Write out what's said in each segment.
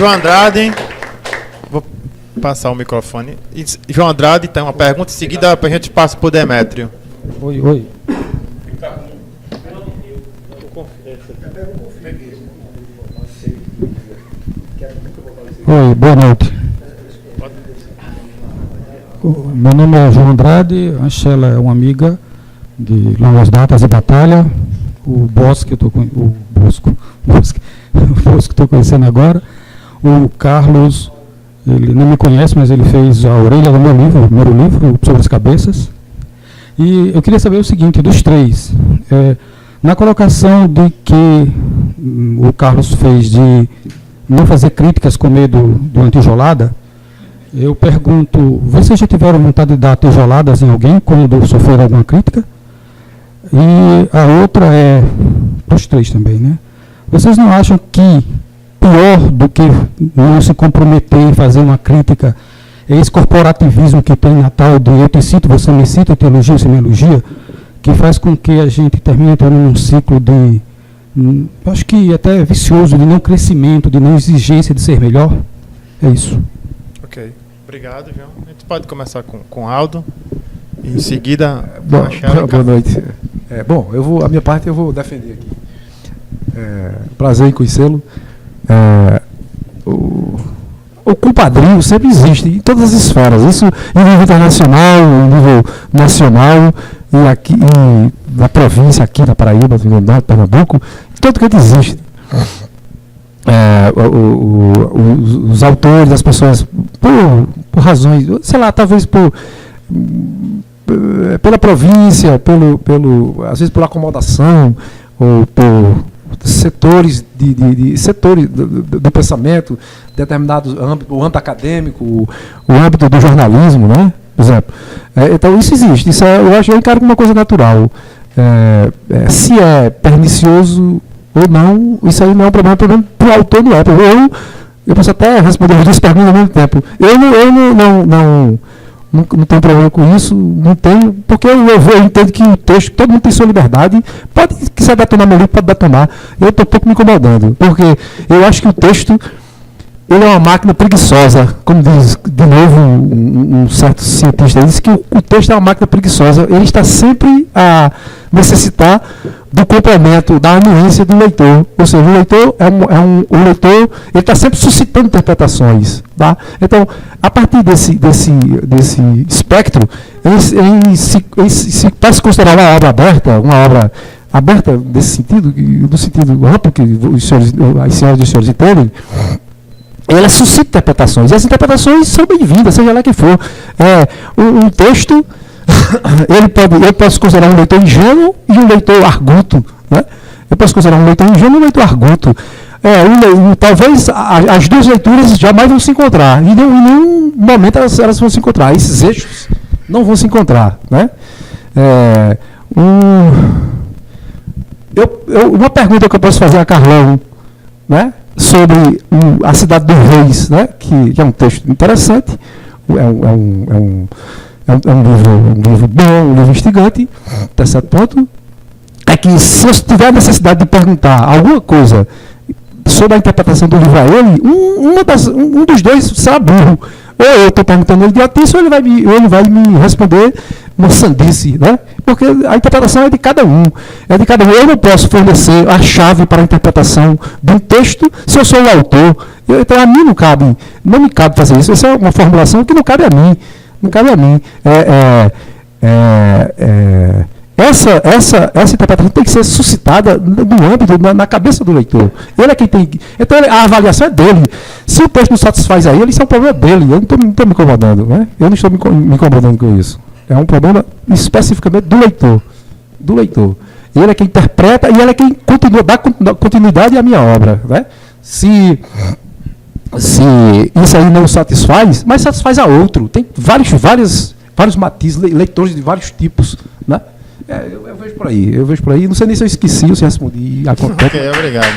João Andrade, vou passar o microfone. João Andrade tem uma pergunta, em seguida a gente passa para o Demétrio. Oi. Oi, boa noite. Meu nome é João Andrade, a Anchela é uma amiga de longas datas de batalha. O Bosco que estou conhecendo agora. O Carlos, ele não me conhece, mas ele fez a orelha do meu livro, o primeiro livro, sobre as cabeças. E eu queria saber o seguinte, dos três. Na colocação de que o Carlos fez de não fazer críticas com medo de uma tijolada, eu pergunto, vocês já tiveram vontade de dar tijoladas em alguém quando sofreram alguma crítica? E a outra é, para os três também, né? Vocês não acham que pior do que não se comprometer em fazer uma crítica é esse corporativismo que tem na tal de eu te cito, você me cita, eu te elogio, você me elogia, que faz com que a gente termine entrando num ciclo de, acho que até vicioso, de não crescimento, de não exigência de ser melhor? É isso. Ok, obrigado, João. A gente pode começar com Aldo, e em seguida... Boa noite. Bom, a minha parte eu vou defender aqui. Prazer em conhecê-lo. O compadrio sempre existe em todas as esferas, isso em nível internacional, em nível nacional, e aqui na província, aqui na Paraíba, no Norte, Pernambuco, todo canto existe. Os autores, as pessoas, por razões, sei lá, talvez pela província, às vezes por acomodação, ou por setores setores do pensamento, determinados âmbitos, o âmbito acadêmico, o âmbito do jornalismo, né? Por exemplo. Então isso existe, eu encaro como uma coisa natural. Se é pernicioso ou não, isso aí não é um problema para o autor não é. Eu posso até responder as duas perguntas ao mesmo tempo. Eu não tenho problema com isso, não tenho, porque eu entendo que o texto, todo mundo tem sua liberdade, pode quiser detonar meu livro, pode detonar. Eu estou um pouco me incomodando, porque eu acho que o texto, ele é uma máquina preguiçosa, como diz de novo um certo cientista, ele diz que o texto é uma máquina preguiçosa, ele está sempre a necessitar do complemento, da anuência do leitor. Ou seja, o leitor o leitor, ele está sempre suscitando interpretações. Tá? Então, a partir desse espectro, ele se pode se considerar uma obra aberta desse sentido, do sentido amplo que as senhoras e os senhores entendem. Ela suscita interpretações, e as interpretações são bem-vindas, seja lá que for. Um texto, eu posso considerar um leitor ingênuo e um leitor arguto. Né? Eu posso considerar um leitor ingênuo e um leitor arguto. Talvez as duas leituras jamais vão se encontrar, e em nenhum momento elas vão se encontrar, esses eixos não vão se encontrar. Né? Uma pergunta que eu posso fazer a Carlão, né? Sobre a Cidade dos Reis, né? que é um texto interessante, é um livro bom, um livro instigante, até certo ponto, é que se eu tiver a necessidade de perguntar alguma coisa sobre a interpretação do livro a ele, um dos dois será burro. Ou eu estou perguntando ele de idiotice, ou ele vai me responder uma sandice, né? Porque a interpretação é de cada um. Eu não posso fornecer a chave para a interpretação de um texto se eu sou o autor. Então, a mim não me cabe fazer isso. Essa é uma formulação que não cabe a mim. Não cabe a mim. Essa interpretação tem que ser suscitada no âmbito, na cabeça do leitor. Ele é quem tem. Então, a avaliação é dele. Se o texto não satisfaz a ele, isso é um problema dele. Eu não estou me incomodando. Né? Eu não estou me incomodando com isso. É um problema especificamente do leitor. Do leitor. Ele é quem interpreta e ele é quem continua, dá continuidade à minha obra. Né? Se isso aí não satisfaz, mas satisfaz a outro. Tem vários matizes, leitores de vários tipos. Né? Eu vejo por aí, Não sei nem se eu esqueci ou se respondi a qualquer. Ok, obrigado.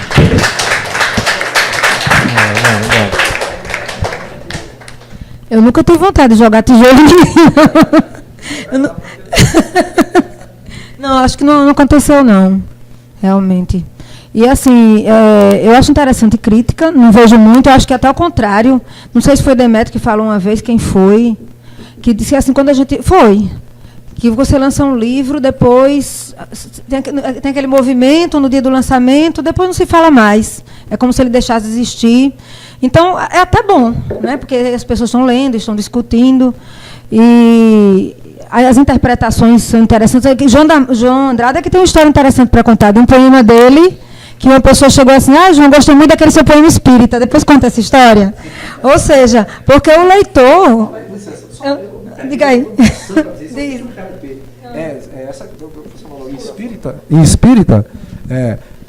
Eu nunca tive vontade de jogar tijolo em mim. Eu não... Não, acho que não aconteceu, não. Realmente. E, assim, eu acho interessante crítica, não vejo muito, eu acho que até ao contrário. Não sei se foi Demetrio que falou uma vez, quem foi, que disse assim, quando a gente... Foi. Que você lança um livro, depois tem aquele movimento no dia do lançamento, depois não se fala mais. É como se ele deixasse de existir. Então, é até bom, né? Porque as pessoas estão lendo, estão discutindo, e as interpretações são interessantes. João Andrade é que tem uma história interessante para contar, de um poema dele, que uma pessoa chegou assim, João, gostei muito daquele seu poema espírita, depois conta essa história. Ou seja, porque o leitor... Diga aí. Essa que você falou em espírita,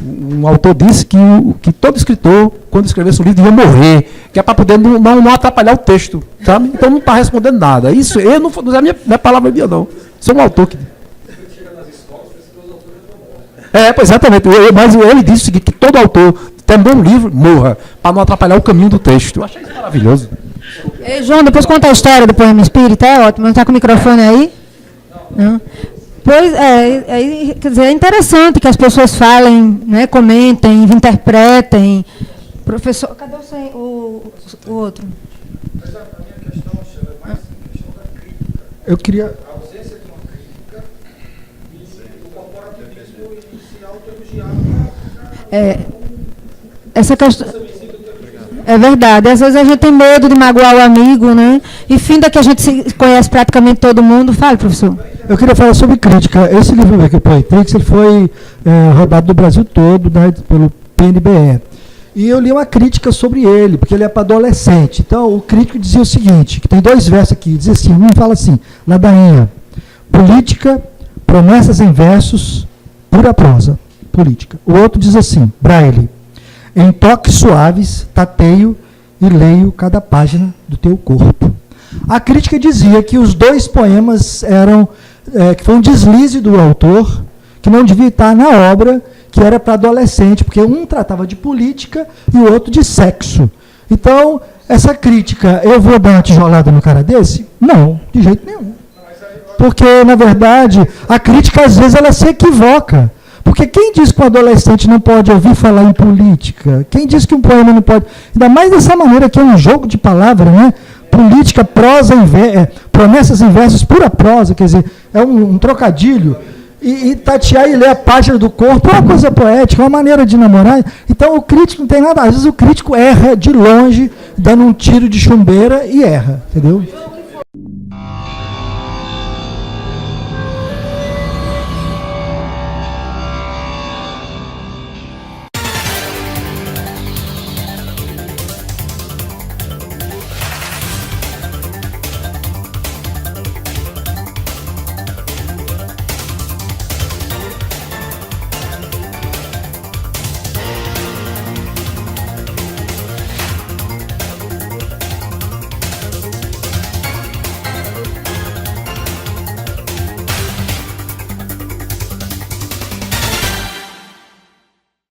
um autor disse que todo escritor, quando escrevesse um livro, devia morrer, que é para poder não atrapalhar o texto. Sabe? Então não está respondendo nada. Isso não é palavra minha, não. Isso é um autor que... Pois exatamente. Mas ele disse o seguinte, que todo autor, terminou um livro, morra, para não atrapalhar o caminho do texto. Eu achei isso maravilhoso. Ei, João, depois conta a história do poema espírita, é ótimo. Não está com o microfone aí? Não. Pois quer dizer, é interessante que as pessoas falem, né, comentem, interpretem. Professor, cadê o outro? Mas a minha questão é mais a questão da crítica. Eu queria... A ausência de uma crítica e o corporativismo e se auto-elogiar. Essa questão... É verdade. Às vezes a gente tem medo de magoar o amigo, né? E finda que a gente conhece praticamente todo mundo. Fale, professor. Eu queria falar sobre crítica. Esse livro aqui, o Poetrix, ele foi rodado no Brasil todo, né, pelo PNBE. E eu li uma crítica sobre ele, porque ele é para adolescente. Então, o crítico dizia o seguinte, que tem 2 versos aqui, diz assim, um fala assim, ladainha, política, promessas em versos, pura prosa, política. O outro diz assim, Braille, em toques suaves, tateio e leio cada página do teu corpo. A crítica dizia que os 2 poemas eram, que foi um deslize do autor, que não devia estar na obra, que era para adolescente, porque um tratava de política e o outro de sexo. Então, essa crítica, eu vou dar uma tijolada no cara desse? Não, de jeito nenhum. Porque, na verdade, a crítica, às vezes, ela se equivoca. Porque quem diz que um adolescente não pode ouvir falar em política? Quem diz que um poema não pode... Ainda mais dessa maneira que é um jogo de palavras, né? Política, prosa, promessas em versos, pura prosa, quer dizer, é um trocadilho. E tatear e ler a página do corpo é uma coisa poética, é uma maneira de namorar. Então o crítico não tem nada, às vezes o crítico erra de longe, dando um tiro de chumbeira e erra, entendeu?